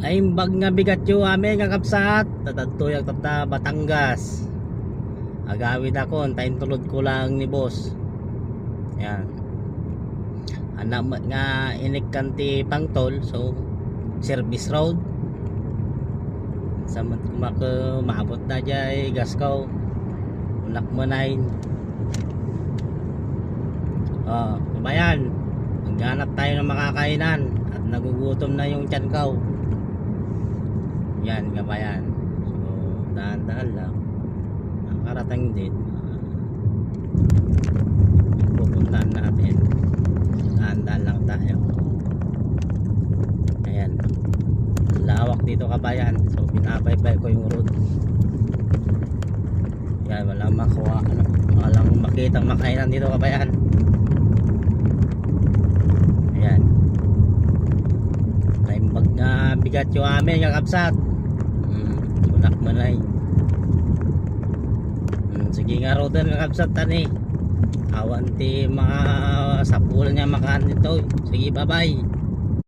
Ay imbag nga bigat yu ame nga kapsat tatadtoyak tata Batangas. Agawid ako antayin tulod ko lang ni boss. Yan. Anak nga inik kanti pangtol so service road. Samot kumaka maabot na jay Gaskaw. Unak mo nine. Kabayan. Maghanap tayo ng makakainan at nagugutom na yung tiyan ko. Yan kabayan. So dahan-dahan lang. Nakarating din. Pupuntahan natin. Dahan-dahan lang tayo. Ayan. Lawak dito kabayan. So pinabaybay ko yung road. Yan walang makuha. Walang makitang makainan dito kabayan. Ayan. Naimbag na bigat yung amin yung kapsat. Sunak manay. Sige nga road nga kapsat tani. Awan ti mga sapulan niya makaan dito. Sige bye bye.